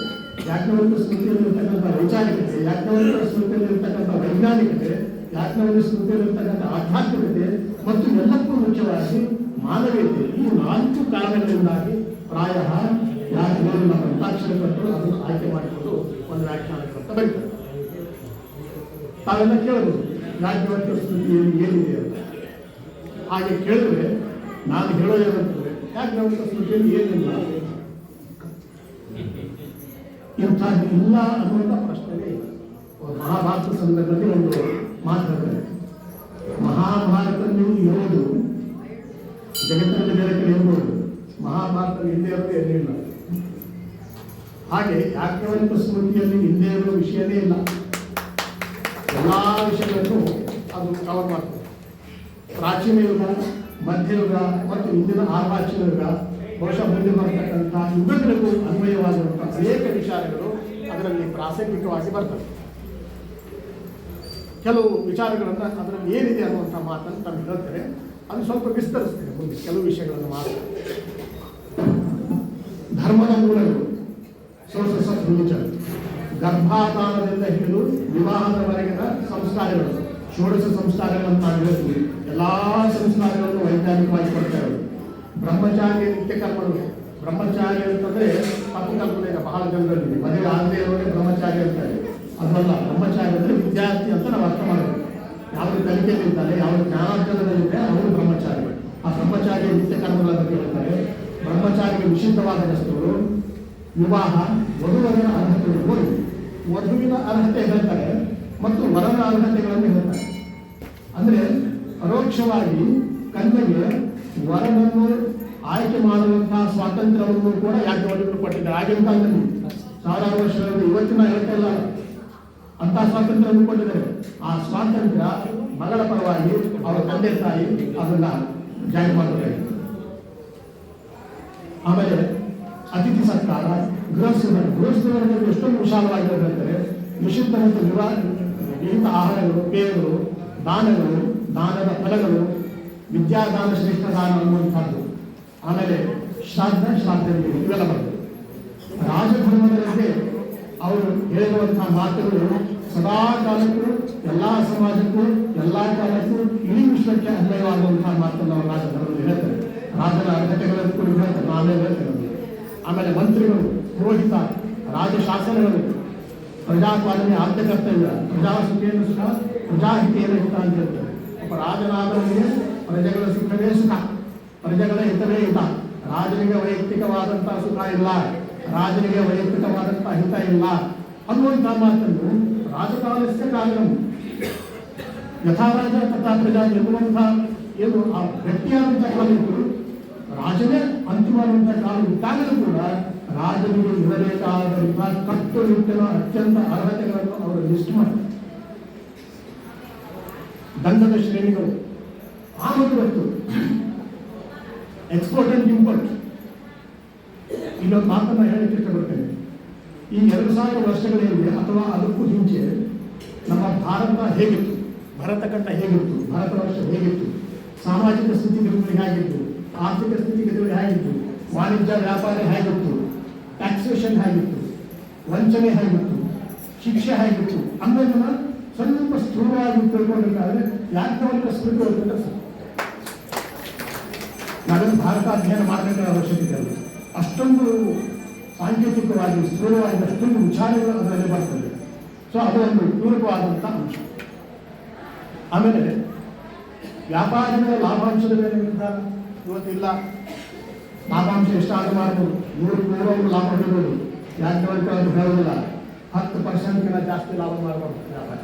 ಯಾಜ್ಞವಲ್ಕ್ಯ ಸ್ಮೃತಿಯಲ್ಲಿರ್ತಕ್ಕಂಥ ವೈಚಾರಿಕತೆ, ಯಾಜ್ಞವಲ್ಕ್ಯ ಸ್ಮೃತಿಯಲ್ಲಿರ್ತಕ್ಕಂಥ ವೈಜ್ಞಾನಿಕತೆ, ಯಾಜ್ಞವಲ್ಕ್ಯ ಸ್ಮೃತಿಯಲ್ಲಿರ್ತಕ್ಕಂಥ ಆಧ್ಯಾತ್ಮಿಕತೆ ಮತ್ತು ಎಲ್ಲಕ್ಕೂ ಮುಖ್ಯವಾಗಿ ಮಾನವೀಯತೆ, ಈ 4 ಕಾರಣಗಳಿಂದಾಗಿ ಪ್ರಾಯ ಯಾಜ್ಞರು ನಮ್ಮ ಮಿತಾಕ್ಷರ ಕೊಟ್ಟು ಅದನ್ನು ಆಯ್ಕೆ ಮಾಡಿಕೊಂಡು ಒಂದು ವ್ಯಾಖ್ಯಾನಕ್ಕೆ ಅಂತ ಬರೀತಾರೆ. ತಾವೆಲ್ಲ ಕೇಳಬಹುದು ಯಾಜ್ಞವಲ್ಕ್ಯ ಸ್ಮೃತಿಯಲ್ಲಿ ಏನಿದೆ ಅಂತ. ಹಾಗೆ ಕೇಳಿದ್ರೆ ನಾನು ಹೇಳೋದೇನಂತಂದ್ರೆ ಯಾಜ್ಞವಲ್ಕ್ಯ ಸ್ಮೃತಿಯಲ್ಲಿ ಏನಿಲ್ಲ, ಇಂಥದ್ದು ಇಲ್ಲ ಅನ್ನುವಂಥ ಪ್ರಶ್ನೆನೇ ಇಲ್ಲ. ಮಹಾಭಾರತ ಸಂದರ್ಭದಲ್ಲಿ ಒಂದು ಮಾತಾಡ್ತಾರೆ, ಮಹಾಭಾರತದಲ್ಲಿ ಇರೋದು ಜಗತ್ತಿನಲ್ಲಿ ಬೇರೆ ಕಡೆ ಇರ್ಬೋದು, ಮಹಾಭಾರತದಲ್ಲಿ ಹಿಂದೆ ಇರೋದು ಏನಿಲ್ಲ. ಹಾಗೆ ಯಾಜ್ಞವಲ್ಕ್ಯ ಸ್ಮೃತಿಯಲ್ಲಿ ಹಿಂದೆ ಇರೋ ವಿಷಯನೇ ಇಲ್ಲ. ಎಲ್ಲ ವಿಷಯಗಳನ್ನು ಅದು ಕವರ್ ಮಾಡ್ತದೆ. ಪ್ರಾಚೀನ ಯುಗ, ಮಧ್ಯಯುಗ ಮತ್ತು ಇಂದಿನ ಆರ್ವಾಚೀನ ಯುಗ, ಬಹುಶಃ ಮುಂದೆ ಬರತಕ್ಕಂಥ ಯುಗಗಳಿಗೂ ಅನ್ವಯವಾಗಿರುವಂತಹ ಅನೇಕ ವಿಚಾರಗಳು ಅದರಲ್ಲಿ ಪ್ರಾಸಂಗಿಕವಾಗಿ ಬರ್ತವೆ. ಕೆಲವು ವಿಚಾರಗಳನ್ನು ಅದರಲ್ಲಿ ಏನಿದೆ ಅನ್ನುವಂಥ ಮಾತನ್ನು ತಮಗೆ ಹೇಳ್ತಾರೆ. ಅದು ಸ್ವಲ್ಪ ವಿಸ್ತರಿಸ್ತೇನೆ ಮುಂದೆ ಕೆಲವು ವಿಷಯಗಳನ್ನು ಮಾಡ್ತಾರೆ. ಧರ್ಮದ ಮೂಲಗಳು, ಸೋರ್ಸಸ್ ಆಫ್ ರಿಲಿಜನ್, ಗರ್ಭಾಧಾನದಿಂದ ಹಿಡಿದು ವಿವಾಹದವರೆಗಿನ ಸಂಸ್ಕಾರಗಳು, ಷೋಡಶ ಸಂಸ್ಕಾರಗಳನ್ನು ನಾವು ಹೇಳ್ತೀವಿ. ಎಲ್ಲ ಸಂಸ್ಕಾರಗಳನ್ನು ವೈಜ್ಞಾನಿಕವಾಗಿ ಕೊಡ್ತಾರೆ. ಬ್ರಹ್ಮಚಾರ್ಯ ನಿತ್ಯ ಕರ್ಮಗಳು, ಬ್ರಹ್ಮಚಾರ್ಯ ಅಂತಂದ್ರೆ ತಪ್ಪು ಕಲ್ಪನೆ ಇದೆ ಬಹಳ ಜನರಲ್ಲಿ. ಮದುವೆ ಆಗದೆ ಇರೋರಿಗೆ ಬ್ರಹ್ಮಚಾರ್ಯ ಅಂತಾರೆ. ಅದಲ್ಲ, ಬ್ರಹ್ಮಚಾರ್ಯ ಅಂದರೆ ವಿದ್ಯಾರ್ಥಿ ಅಂತ ನಾವು ಅರ್ಥ ಮಾಡಬೇಕು. ಯಾವುದು ಕಲಿಕೆಯಲ್ಲಿದ್ದಾರೆ, ಯಾವುದು ಜ್ಞಾನಾರ್ಜನದಲ್ಲಿದೆ ಅವರು ಬ್ರಹ್ಮಚಾರಿ. ಆ ಬ್ರಹ್ಮಚಾರ್ಯ ನಿತ್ಯ ಕರ್ಮಗಳ ಬಗ್ಗೆ ಹೇಳ್ತಾರೆ. ಬ್ರಹ್ಮಚಾರಿಗೆ ನಿಷಿದ್ಧವಾದ ವಸ್ತುಗಳು, ವಿವಾಹ, ವಧುವರನ ಅರ್ಹತೆಗಳು, ವಧುವಿನ ಅರ್ಹತೆ ಹೇಳ್ತಾರೆ ಮತ್ತು ವರನ ಅರ್ಹತೆಗಳನ್ನು ಹೇಳ್ತಾರೆ. ಅಂದರೆ ಪರೋಕ್ಷವಾಗಿ ಕನ್ಯೆಗೆ ವರನನ್ನು ಆಯ್ಕೆ ಮಾಡುವಂತಹ ಸ್ವಾತಂತ್ರ್ಯವನ್ನು ಕೂಡ ಯಾಜ್ಞವಲ್ಕ್ಯರು ಕೊಟ್ಟಿದ್ದಾರೆ. ಆಗಿನ ಕಾಲದಲ್ಲಿ ಸಾವಿರಾರು ವರ್ಷಗಳಲ್ಲಿ, ಇವತ್ತಿನ ಹೇಳ್ತಾ ಇಲ್ಲ, ಅಂತಹ ಸ್ವಾತಂತ್ರ್ಯವನ್ನು ಕೊಟ್ಟಿದ್ದಾರೆ. ಆ ಸ್ವಾತಂತ್ರ್ಯ ಮಗಳ ಪರವಾಗಿ ಅವರ ತಂದೆ ತಾಯಿ ಅದನ್ನ ಜಾರಿ ಮಾಡಬೇಕು. ಆಮೇಲೆ ಅತಿಥಿ ಸತ್ಕಾರ, ಗೃಹಸ್ಥರ ಎಷ್ಟೊಂದು ವಿಶಾಲವಾಗಿರಬೇಕಾದ್ರೆ ನಿಷಿದ್ಧ ಮತ್ತು ವಿವಿಧ ಆಹಾರಗಳು, ಪೇಯಗಳು, ದಾನಗಳು, ದಾನದ ಫಲಗಳು, ವಿದ್ಯಾದಾನ ಶ್ರೇಷ್ಠ ದಾನ ಅನ್ನುವಂಥದ್ದು. ಆಮೇಲೆ ಶ್ರಾದ್ದ ಇವೆಲ್ಲ ಬರ್ತದೆ. ರಾಜಧರ್ಮದಲ್ಲಿ ಅವರು ಹೇಳಿರುವಂತಹ ಮಾತುಗಳು ಸದಾ ಕಾಲಕ್ಕೂ, ಎಲ್ಲ ಸಮಾಜಕ್ಕೂ, ಎಲ್ಲ ಕಾಲಕ್ಕೂ, ಇಡೀ ವಿಶ್ವಕ್ಕೆ ಅನ್ವಯವಾಗುವಂತಹ ಮಾತನ್ನು ಅವರು ರಾಜಧರ್ಮದಲ್ಲಿ ಹೇಳ್ತಾರೆ. ರಾಜನ ಅರ್ಹತೆಗಳನ್ನು ಕೂಡ ಹೇಳ್ತಾರೆ, ನಾವೇ ಹೇಳ್ತೇವೆ. ಆಮೇಲೆ ಮಂತ್ರಿಗಳು, ಪುರೋಹಿತ, ರಾಜಶಾಸನಗಳು, ಪ್ರಜಾಪಾಲನೆ ಆದ್ಯ ಕರ್ತವ್ಯ, ಪ್ರಜಾಸುಖೇನ ಸುಖ, ಪ್ರಜಾಹಿತೇನ ಹಿತ ಅಂತ ಹೇಳ್ತಾರೆ. ಒಬ್ಬ ರಾಜನಾದವನಿಗೆ ಪ್ರಜೆಗಳ ಸುಖವೇ ಸುಖ, ಪ್ರಜೆಗಳ ಹಿತವೇ ಹಿತ. ರಾಜನಿಗೆ ವೈಯಕ್ತಿಕವಾದಂತಹ ಸುಖ ಇಲ್ಲ, ರಾಜನಿಗೆ ವೈಯಕ್ತಿಕವಾದಂತಹ ಹಿತ ಇಲ್ಲ ಅನ್ನುವಂತಹ ಮಾತನ್ನು ರಾಜಕಾಲಸ್ಯ ಕಾರಣವು ಯಥಾ ರಾಜ ತಥಾ ಪ್ರಜಾ ಎನ್ನುವಂತಹ ಏನು ಆ ಗಟ್ಟಿಯಾದಂತಹ ಕಾಲಗಳು, ರಾಜನೇ ಅಂತಿಮವಾದಂತಹ ಕಾಲ ಇದ್ದಾಗಲೂ ಕೂಡ ರಾಜನಿಗೆ ಇರಬೇಕಾದಂತಹ ಕಟ್ಟುನಿಟ್ಟಿನ ಅತ್ಯಂತ ಅರ್ಹತೆಗಳನ್ನು ಅವರು ಲಿಸ್ಟ್ ಮಾಡ್ತಾರೆ. ದಂಡದ ಶ್ರೇಣಿಗಳು, ಆಮದು ರಫ್ತು, ಎಕ್ಸ್ಪೋರ್ಟ್ ಅಂಡ್ ಇಂಪೋರ್ಟ್. ಇಲ್ಲೊಂದು ಮಾತನ್ನು ಹೇಳಕ್ಕೆ ಇಷ್ಟಪಡ್ತೇನೆ. ಈ 2000 ವರ್ಷಗಳೇನಿದೆ ಅಥವಾ ಅದಕ್ಕೂ ಹಿಂಚೆ ನಮ್ಮ ಭಾರತ ಹೇಗಿತ್ತು, ಭರತಖಂಡ ಹೇಗಿತ್ತು, ಭಾರತ ವರ್ಷ ಹೇಗಿತ್ತು, ಸಾಮಾಜಿಕ ಸ್ಥಿತಿಗತಿಗಳು ಹೇಗಿತ್ತು, ಆರ್ಥಿಕ ಸ್ಥಿತಿಗತಿಗಳು ಹೇಗಿತ್ತು, ವಾಣಿಜ್ಯ ವ್ಯಾಪಾರ ಹೇಗಿತ್ತು, ಟ್ಯಾಕ್ಸೇಷನ್ ಹೇಗಿತ್ತು, ವಂಚನೆ ಹೇಗಿತ್ತು, ಶಿಕ್ಷೆ ಹೇಗಿತ್ತು ಅನ್ನೋದನ್ನ ಸ್ವಲ್ಪ ಸ್ಥೂಲವಾಗಿ ತಿಳ್ಕೊಂಡಿರ್ತಾರೆ. ಯಾಜ್ಞವಲ್ಕ್ಯ ಸ್ಮೃತಿ ಓದ್ಬಿಟ್ರೆ ಸರ್ ನಾವೇನು ಭಾರತ ಅಧ್ಯಯನ ಮಾಡಬೇಕಾದ ಅವಶ್ಯಕತೆ ಇಲ್ಲ. ಅಷ್ಟೊಂದು ಸಾಂಕೇತಿಕವಾಗಿ, ಸ್ಥೂಲವಾಗಿ ಅಷ್ಟೊಂದು ವಿಚಾರಗಳು ಅದರಲ್ಲಿ ಬರ್ತದೆ. ಸೊ ಅದು ಒಂದು ಪೂರಕವಾದಂಥ ಅಂಶ. ಆಮೇಲೆ ವ್ಯಾಪಾರಿಗಳ ಲಾಭಾಂಶದ ಮೇಲೆ ನಿರ್ಧಾರ ಇವತ್ತಿಲ್ಲ. ಲಾಭಾಂಶ ಎಷ್ಟಾದರೂ ಮಾಡ್ಬೋದು, 100 ಲಾಭ ಹೊಡಿಬೋದು. ಯಾಜ್ಞವಲ್ಕ್ಯ ಅದು ಹೇಳೋದಿಲ್ಲ, 10% ಜಾಸ್ತಿ ಲಾಭ ಮಾಡಬಾರ್ದು ವ್ಯಾಪಾರ.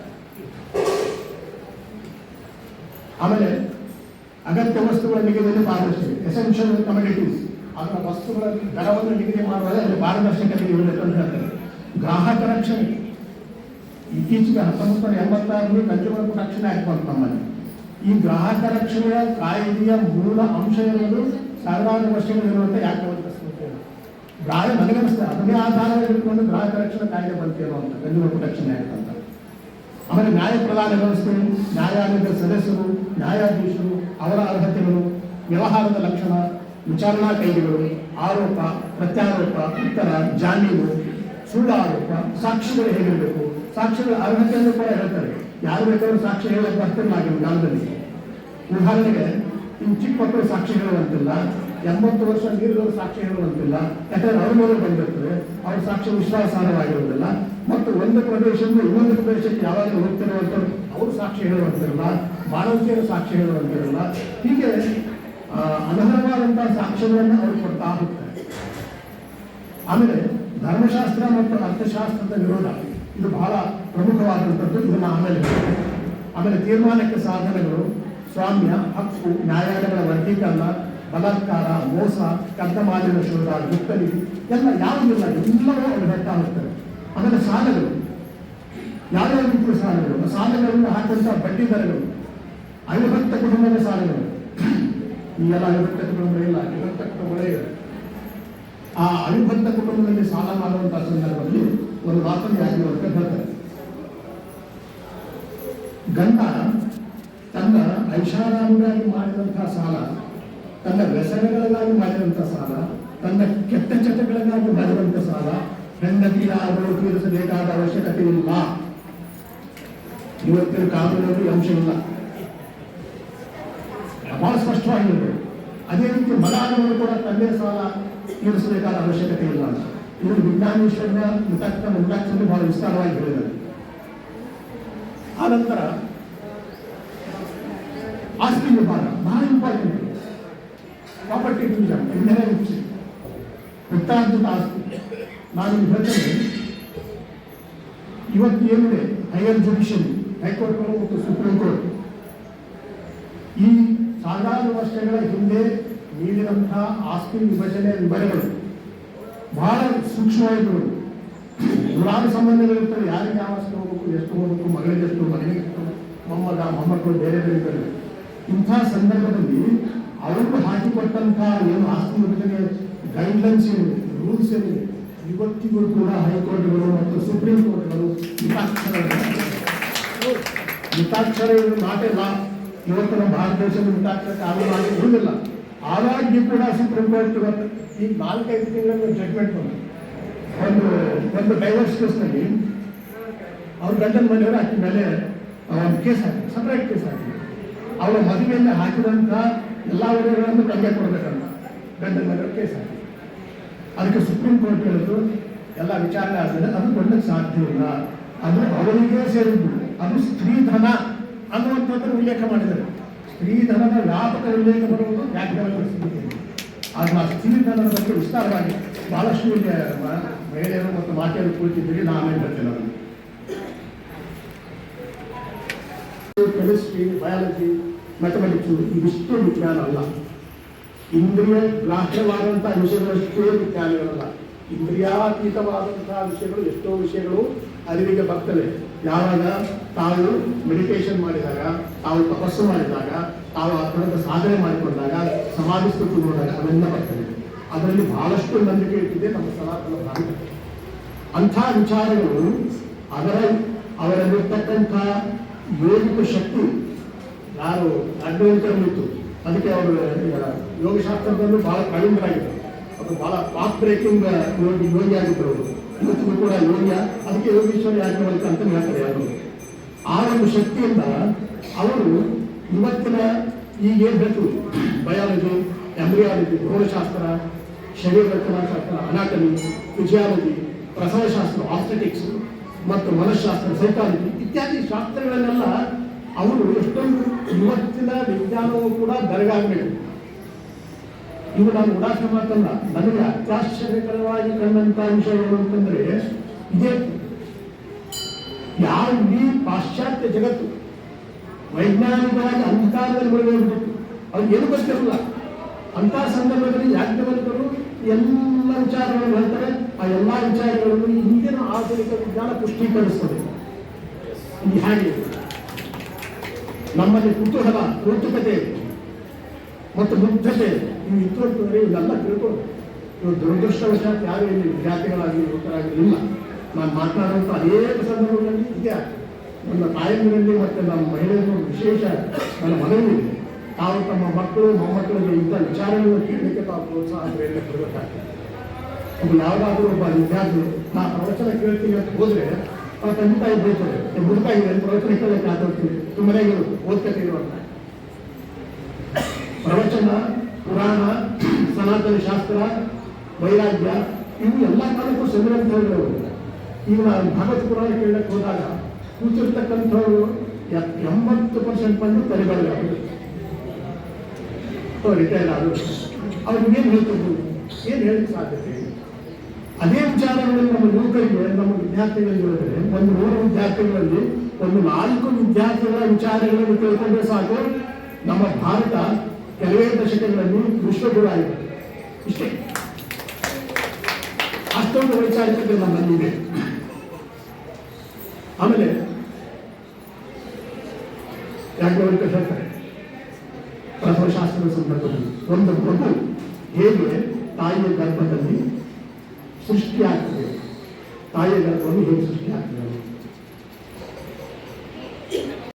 ಆಮೇಲೆ ಅಗತ್ಯ ವಸ್ತುಗಳ ನಿಗದಿಯಲ್ಲಿ ಪಾರದರ್ಶಕತೆ, ಎಸೆನ್ಷಿಯಲ್ ಕಮೋಡಿಟೀಸ್, ಅದರ ವಸ್ತುಗಳ ದರವನ್ನು ನಿಗದಿ ಮಾಡುವಾಗ ಅಲ್ಲಿ ಪಾರದರ್ಶಕತೆ ಇರಬೇಕು ಅಂತ ಹೇಳ್ತಾರೆ. ಗ್ರಾಹಕ ರಕ್ಷಣೆ, ಇತ್ತೀಚೆಗೆ 1986 ಕನ್ಸ್ಯೂಮರ್ ಪ್ರೊಟೆಕ್ಷನ್ ಆಕ್ಟ್ ಬಂತು ನಮ್ಮಲ್ಲಿ. ಈ ಗ್ರಾಹಕ ರಕ್ಷಣೆಯ ಕಾಯ್ದೆಯ ಮೂಲ ಅಂಶ ಇರೋದು ಸಾವಿರಾರು ವರ್ಷಗಳಿರುವಂಥ ಯಾಕೆ ಅವಕಾಶಿಸ್ತೇವೆ ನನಗನ್ನಿಸ್ತದೆ ಅದನ್ನೇ ಆಧಾರವಾಗಿಟ್ಕೊಂಡು ಗ್ರಾಹಕ ರಕ್ಷಣಾ ಕಾಯ್ದೆ ಬಂತೇನೋ ಅಂತ ಕನ್ಸ್ಯೂಮರ್ ಪ್ರೊಟೆಕ್ಷನ್ ಆ್ಯಕ್ಟ್ ಅಂತ. ಆಮೇಲೆ ನ್ಯಾಯ ಪ್ರದಾನ ವ್ಯವಸ್ಥೆ, ನ್ಯಾಯಾಲಯದ ಸದಸ್ಯರು, ನ್ಯಾಯಾಧೀಶರು, ಅವರ ಅರ್ಹತೆಗಳು, ವ್ಯವಹಾರದ ಲಕ್ಷಣ, ವಿಚಾರಣಾ ಕಾಯ್ದೆಗಳು, ಆರೋಪ ಪ್ರತ್ಯಾರೋಪ, ಉತ್ತರ, ಜಾಮೀನು, ಸುಳ್ಳು ಆರೋಪ, ಸಾಕ್ಷಿಗಳು ಹೇಗಿರಬೇಕು, ಸಾಕ್ಷಿಗಳ ಅರ್ಹತೆಯನ್ನು ಕೂಡ ಹೇಳ್ತಾರೆ. ಯಾರು ಬೇಕಾದ್ರೂ ಸಾಕ್ಷಿ ಹೇಳಕ್ಕೆ ಬರ್ತಿಲ್ಲ ಆಗಿನ ಕಾಲದಲ್ಲಿ. ಉದಾಹರಣೆಗೆ ಇನ್ನು ಚಿಕ್ಕ ಮಕ್ಕಳು ಸಾಕ್ಷಿ ಹೇಳುವಂತಿಲ್ಲ, 80 ವರ್ಷ ಮೀರಿದವರು ಸಾಕ್ಷಿ ಹೇಳುವಂತಿಲ್ಲ. ಯಾಕಂದ್ರೆ ಅವ್ರ ಮೇಲೆ ಬಂದಿರ್ತದೆ, ಅವ್ರ ಸಾಕ್ಷ್ಯ ವಿಶ್ವಾಸಾರ್ಹವಾಗಿರುವುದಿಲ್ಲ. ಮತ್ತು ಒಂದು ಪ್ರದೇಶದಿಂದ ಇನ್ನೊಂದು ಪ್ರದೇಶಕ್ಕೆ ಯಾವಾಗಲೂ ಹೋಗ್ತಿರುವಂಥವ್ರು ಅವರು ಸಾಕ್ಷಿ ಹೇಳುವಂತಿರಲ್ಲ, ಮಾನವೀಯರು ಸಾಕ್ಷಿ ಹೇಳುವಂತಿರಲ್ಲ. ಹೀಗೆ ಅನರ್ಹವಾದಂತಹ ಸಾಕ್ಷ್ಯಗಳನ್ನು ಅವರು ಕೊಡ್ತಾ ಹೋಗ್ತಾರೆ. ಆಮೇಲೆ ಧರ್ಮಶಾಸ್ತ್ರ ಮತ್ತು ಅರ್ಥಶಾಸ್ತ್ರದ ವಿರೋಧ ಇದು ಬಹಳ ಪ್ರಮುಖವಾದಂಥದ್ದು. ಇದನ್ನು ಆಮೇಲೆ ತೀರ್ಮಾನಕ್ಕೆ ಸಾಧನಗಳು, ಸ್ವಾಮ್ಯ ಹಕ್ಕು, ನ್ಯಾಯಾಲಯಗಳ ವರ್ಗೀಕರಣ, ಬಲಾತ್ಕಾರ, ಮೋಸ, ಕದ್ದಮಾಲಿನ ಶೋಧ, ಗುಪ್ತಲಿ ಎಲ್ಲ ಯಾವುದಿಲ್ಲ ಎಲ್ಲವೂ ಅವರು ಹೇಳ್ತಾ ಹೋಗ್ತಾರೆ. ಆಮೇಲೆ ಸಾಲಗಳು, ಯಾವ್ಯಾವ ರೀತಿಯ ಸಾಲಗಳನ್ನು ಹಾಕುವಂಥ ಬಡ್ಡಿ ದರಗಳು, ಅವಿಭಕ್ತ ಕುಟುಂಬದ ಸಾಲಗಳು, ಈ ಎಲ್ಲ ಅವಿಭಕ್ತ ಕುಟುಂಬ ಇಲ್ಲ, ಅವಿಭಕ್ತ ಕುಟುಂಬಗಳೇ ಇದೆ. ಆ ಅವಿಭಕ್ತ ಕುಟುಂಬದಲ್ಲಿ ಸಾಲ ಮಾಡುವಂತಹ ಸಂದರ್ಭದಲ್ಲಿ ಒಂದು ಮಾತನ್ನು ಆಗಿರುವಂತ ಹೇಳ್ತಾರೆ. ಗಂಡ ತನ್ನ ಐಷಾರಾಮಿಗಾಗಿ ಮಾಡಿದಂತಹ ಸಾಲ, ತನ್ನ ವ್ಯಸನಗಳಿಗಾಗಿ ಮಾಡಿದಂಥ ಸಾಲ, ತನ್ನ ಕೆಟ್ಟ ಚಟಗಳಿಗಾಗಿ ಮಾಡಿದಂಥ ಸಾಲ ಹೆಂಡತಿಯ ಅವರು ತೀರಿಸಬೇಕಾದ ಅವಶ್ಯಕತೆ ಇಲ್ಲ. ಇವತ್ತಿನ ಕಾನೂನಲ್ಲಿ ಅಂಶ ಇಲ್ಲ, ಬಹಳ ಸ್ಪಷ್ಟವಾಗಿರಬೇಕು. ಅದೇ ರೀತಿ ಮಲಾನವರು ಕೂಡ ತಂದೆ ಸಾಲ ತೀರಿಸಬೇಕಾದ ಅವಶ್ಯಕತೆ ಇಲ್ಲ. ಇದು ವಿಜ್ಞಾನೇಶ್ವರನ ಮುಟ್ಟಾಕ್ಷನ್ನು ಬಹಳ ವಿಸ್ತಾರವಾಗಿ ಹೇಳಿದ್ದಾರೆ. ಆನಂತರ ಆಸ್ತಿ ವಿಭಾಗ ಬಹಳ ಇಂಪಾರ್ಟೆಂಟ್. ಪ್ರಾಪರ್ಟಿ ಡಿವಿಷನ್ ಇನ್ಹೆರಿಟೆನ್ಸ್, ವೃತ್ತಾಂತದ ಆಸ್ತಿ. ನಾನು ಹೇಳ್ತೇನೆ, ಇವತ್ತು ಏನಿದೆ ಹೈಯರ್ ಜುಡಿಷಿಯರಿ, ಹೈಕೋರ್ಟ್ಗಳು ಮತ್ತು ಸುಪ್ರೀಂ ಕೋರ್ಟ್, ಈ ಸಾವಿರಾರು ವರ್ಷಗಳ ಹಿಂದೆ ನೀಡಿದಂತಹ ಆಸ್ತಿ ವಿಭಜನೆ ವಿವರಗಳು ಬಹಳ ಸೂಕ್ಷ್ಮವಾಗಿರುವುದು. ನೂರಾರು ಸಂಬಂಧಗಳಿರ್ತವೆ. ಯಾರಿಗೆ ಯಾವ ಆಸ್ತಿ ಹೋಗಬೇಕು, ಎಷ್ಟು ಹೋಗಬೇಕು, ಮಗಳಿಗೆ ಎಷ್ಟು, ಮನೆಗೆ ಎಷ್ಟು, ಮೊಮ್ಮಕ್ಕಳು ಬೇರೆ ಬೇರೆ ಇದ್ದಾರೆ. ಇಂಥ ಸಂದರ್ಭದಲ್ಲಿ ಅವರು ಹಾಕಿಕೊಟ್ಟಂತಹ ಏನು ಆಸ್ತಿ ವಿಭಜನೆ ಗೈಡ್ಲೈನ್ಸ್ ಏನಿದೆ, ರೂಲ್ಸ್ ಏನಿದೆ, ಇವತ್ತಿಗೂ ಕೂಡ ಹೈಕೋರ್ಟ್ಗಳು ಮತ್ತು ಸುಪ್ರೀಂ ಕೋರ್ಟ್ಗಳು ಮಿತಾಕ್ಷರ ನಾಟೆ ಲಾ. ಇವತ್ತು ನಮ್ಮ ಭಾರತ ದೇಶದ ಮಿತಾಕ್ಷರ ಕಾನೂನು ಆಗಿ ಇರುವುದಿಲ್ಲ. ಆದಾಗ್ಯೂ ಕೂಡ ಸುಪ್ರೀಂ ಕೋರ್ಟ್ ಇವತ್ತು ಈ 4-5 ತಿಂಗಳ ಜಡ್ಜ್ಮೆಂಟ್ ಒಂದು ಡೈವರ್ಸ್ ಕೇಸ್ನಲ್ಲಿ ಅವ್ರ ಗಂಡನ ಮನೆಯವರು ಆಕೆ ಮೇಲೆ ಒಂದು ಕೇಸ್ ಹಾಕಿ, ಸಪ್ರೇಟ್ ಕೇಸ್ ಹಾಕಿ, ಅವರ ಮದುವೆಯಲ್ಲಿ ಹಾಕಿದಂಥ ಎಲ್ಲ ಒಡೆಗಳನ್ನು ತಂದೆ ಕೊಡಬೇಕಂತ ಗಂಡನ ಮನೆಯವರು ಕೇಸ್ ಹಾಕಿ. ಅದಕ್ಕೆ ಸುಪ್ರೀಂ ಕೋರ್ಟ್ ಹೇಳಿದ್ರು, ಎಲ್ಲ ವಿಚಾರಣೆ ಆದಮೇಲೆ ಅದು ಕೊಡಲಿಕ್ಕೆ ಸಾಧ್ಯ ಇಲ್ಲ, ಅದು ಅವರಿಗೆ ಸೇರಿದ್ದು, ಅದು ಸ್ತ್ರೀಧನ ಅನ್ನುವಂಥದ್ದನ್ನು ಉಲ್ಲೇಖ ಮಾಡಿದ್ದಾರೆ. ಸ್ತ್ರೀಧನದ ವ್ಯಾಪಕ ಉಲ್ಲೇಖ ಬರುವುದು ವ್ಯಾಖ್ಯಾನಗಳ ಸ್ಥಿತಿ. ಆಗ ಆ ಸ್ತ್ರೀಧನದ ಬಗ್ಗೆ ವಿಸ್ತಾರವಾಗಿ ಬಹಳಷ್ಟು ಮಹಿಳೆಯರು ಮತ್ತು ಮಾತೆಯರು ಕುಳಿತಿದ್ದೀರಿ. ನಾನು ಆಮೇಲೆ ಬರ್ತೇನೆ. ಅದನ್ನು ಕೆಮಿಸ್ಟ್ರಿ, ಬಯಾಲಜಿ, ಮ್ಯಾಥಮೆಟಿಕ್ಸು ಇವಿಷ್ಟು ವಿಜ್ಞಾನ ಅಲ್ಲ. ಇಂದ್ರಿಯ ಗ್ರಾಹ್ಯವಾದಂತಹ ವಿಷಯಗಳಷ್ಟೇ ವಿಜ್ಞಾನಗಳಲ್ಲ. ಇಂದ್ರಿಯಾತೀತವಾದಂತಹ ವಿಷಯಗಳು, ಎಷ್ಟೋ ವಿಷಯಗಳು ಅರಿವಿಗೆ ಬರ್ತವೆ. ಯಾವಾಗ ತಾವು ಮೆಡಿಟೇಷನ್ ಮಾಡಿದಾಗ, ತಾವು ತಪಸ್ಸು ಮಾಡಿದಾಗ, ತಾವು ಅದರಿಂದ ಸಾಧನೆ ಮಾಡಿಕೊಂಡಾಗ, ಸಮಾಧಿ ಸ್ಥಿತಿ ನೋಡಿದಾಗ ಅವೆಲ್ಲ ಬರ್ತವೆ. ಅದರಲ್ಲಿ ಬಹಳಷ್ಟು ನಂಬಿಕೆ ಇಟ್ಟಿದೆ ನಮ್ಮ ಸನಾತನ ಭಾರತ. ಅಂಥ ವಿಚಾರಗಳು ಅವರಲ್ಲಿರ್ತಕ್ಕಂಥ ಯೋಗಿಕ ಶಕ್ತಿ ಯಾರು ಅಡ್ವೆಂಚರ್ಲಿತ್ತು, ಅದಕ್ಕೆ ಅವರು ಯೋಗಶಾಸ್ತ್ರದಲ್ಲೂ ಬಹಳ ಕಡಿಮರಾಗಿದ್ದರು. ಅದು ಬಹಳ ಪಾತ್ ಬ್ರೇಕಿಂಗ್ ಯೋಗಿ ಆಗಿದ್ದರು ಅವರು. ಇವತ್ತಿಗೂ ಕೂಡ ಯೋಗ್ಯ, ಅದಕ್ಕೆ ಯೋಗೀಶ್ವರ ಯಾಜ್ಞವಲ್ಕ್ಯ ಅಂತ ಹೇಳ್ತಾರೆ ಯಾರು. ಆ ಒಂದು ಶಕ್ತಿಯಿಂದ ಅವರು ಇವತ್ತಿನ ಈಗೇನು ಬೇಕು ಬಯಾಲಜಿ, ಎಂಬ್ರಿಯಾಲಜಿ, ಭೌತಶಾಸ್ತ್ರ, ಶರೀರ ರಚನಾಶಾಸ್ತ್ರ, ಅನಾಟಮಿ, ಫಿಸಿಯಾಲಜಿ, ಪ್ರಸವಶಾಸ್ತ್ರ, ಆಸ್ಥೆಟಿಕ್ಸ್ ಮತ್ತು ಮನಃಶಾಸ್ತ್ರ, ಸೈಕಾಲಜಿ ಇತ್ಯಾದಿ ಶಾಸ್ತ್ರಗಳನ್ನೆಲ್ಲ ಅವರು ಎಷ್ಟೊಂದು ಇವತ್ತಿನ ವಿಜ್ಞಾನವೂ ಕೂಡ ಬೆರಗಾಗಬೇಕು. ಇವು ನಾನು ಉದಾಸೀನ ಮಾತಲ್ಲ, ನನಗೆ ಅತ್ಯಾಶ್ಚರ್ಯಕರವಾಗಿ ಕಂಡಂತ ವಿಷಯಗಳು ಅಂತಂದ್ರೆ ಇದೇ. ಯಾವ ಇಡೀ ಪಾಶ್ಚಾತ್ಯ ಜಗತ್ತು ವೈಜ್ಞಾನಿಕವಾಗಿ ಅಂಧಕಾರದಲ್ಲಿ ಮುಳುಗೋಗ್ಬಿಟ್ಟು ಅವ್ರಿಗೆ ಏನು ಗೊತ್ತಿರಲ್ಲ. ಅಂಥ ಸಂದರ್ಭದಲ್ಲಿ ಯಾಜ್ಞವಲ್ಕ್ಯರು ಎಲ್ಲ ವಿಚಾರಗಳನ್ನು ಹೇಳ್ತಾರೆ. ಆ ಎಲ್ಲ ವಿಚಾರಗಳನ್ನು ಇಂದಿನ ಆಧುನಿಕ ವಿಜ್ಞಾನ ಪುಷ್ಟೀಕರಿಸ್ತದೆ. ಈ ಹಾಗೆ ನಮ್ಮಲ್ಲಿ ಕುತೂಹಲ, ಕೌತುಕತೆ ಮತ್ತು ಮುಗ್ಧತೆ ಇವು ಇತ್ತು ಇವೆಲ್ಲ ತಿಳ್ಕೊಂಡು ಇವು ದುರದೃಷ್ಟವಶಾತ್ ಯಾರು ಇಲ್ಲಿ ವಿದ್ಯಾರ್ಥಿಗಳಾಗಿ ಯುವಕರಾಗಿರಲಿಲ್ಲ. ನಾನು ಮಾತನಾಡುವಂಥ ಅನೇಕ ಸಂದರ್ಭಗಳಲ್ಲಿ ಇದೆ. ನನ್ನ ತಾಯಂದಿರಲ್ಲಿ ಮತ್ತು ನಮ್ಮ ಮಹಿಳೆಯರು ವಿಶೇಷ ನನ್ನ ಮನವಿ, ತಾವು ತಮ್ಮ ಮಕ್ಕಳು ಮೊಮ್ಮಕ್ಕಳಿಗೆ ಇಂಥ ವಿಚಾರಗಳನ್ನು ಕೇಳಲಿಕ್ಕೆ ತಾವು ಪ್ರೋತ್ಸಾಹ ಕೊಡಬೇಕಾಗ್ತದೆ. ಅದು ಯಾವುದಾದ್ರೂ ಒಬ್ಬ ವಿದ್ಯಾರ್ಥಿ ನಾ ಪ್ರವಚನ ಕೇಳ್ತೀನಿ ಅಂತ ಹೋದರೆ ಆ ತಂದೆ ತಾಯಿ ಬೈತಾರೆ, ಹುಡುಕ ಇದೆ ಪ್ರವಚನ ಕೇಳಕ್ಕೆ ಆಗೋಗ್ತೀನಿ, ಸುಮ್ಮನೆ ಓದ್ಕತೀವಿ ಅಂತ. ಪ್ರವಚನ, ಪುರಾಣ, ಸನಾತನ ಶಾಸ್ತ್ರ, ವೈರಾಗ್ಯ ಇವು ಎಲ್ಲ ಕಾಲಕ್ಕೂ ಸಂಗ್ರಹಿಸಿದವರು. ಈಗ ನಾನು ಭಾಗವತ ಪುರಾಣ ಕೇಳಕ್ಕೆ ಹೋದಾಗ ಕೂತಿರ್ತಕ್ಕಂಥವ್ರು 80% ಬಂದು ತಲೆಬರಗಾಗರು ರಿಟೈರ್ ಆದರು. ಅವ್ರಿಗೆ ಏನು ಹೇಳ್ತಿದ್ರು, ಏನು ಹೇಳಕ್ಕೆ ಸಾಧ್ಯತೆ? ಅದೇ ವಿಚಾರಗಳಲ್ಲಿ ನಮ್ಮ ಯುವಕರಿಗೆ, ನಮ್ಮ ವಿದ್ಯಾರ್ಥಿಗಳಿಗೆ ಹೇಳಿದ್ರೆ ಒಂದು 100 ವಿದ್ಯಾರ್ಥಿಗಳಲ್ಲಿ ಒಂದು 4 ವಿದ್ಯಾರ್ಥಿಗಳ ವಿಚಾರಗಳನ್ನು ತಿಳ್ಕೊಂಡ್ರೆ ಸಾಕು, ನಮ್ಮ ಭಾರತ ಕೆಲವೇ ದಶಕಗಳಲ್ಲಿ ವಿಶ್ವಗುರು ಆಗಿದೆ. ಇಷ್ಟೇ, ಅಷ್ಟೊಂದು ವೈಚಾರಿಕತೆ ನಮ್ಮಲ್ಲಿದೆ. ಆಮೇಲೆ ಯಾಜ್ಞವಲ್ಕ್ಯ ಹೇಳ್ತಾರೆ, ಪ್ರಥಮಶಾಸ್ತ್ರದ ಸಂದರ್ಭದಲ್ಲಿ ಒಂದು ಮಗು ಹೇಗೆ ತಾಯಿಯ ಗರ್ಭದಲ್ಲಿ ಸೃಷ್ಟಿಯಾಗ್ತದೆ, ತಾಯಿಯ ಗರ್ಭವನ್ನು ಹೇಗೆ ಸೃಷ್ಟಿಯಾಗ್ತದೆ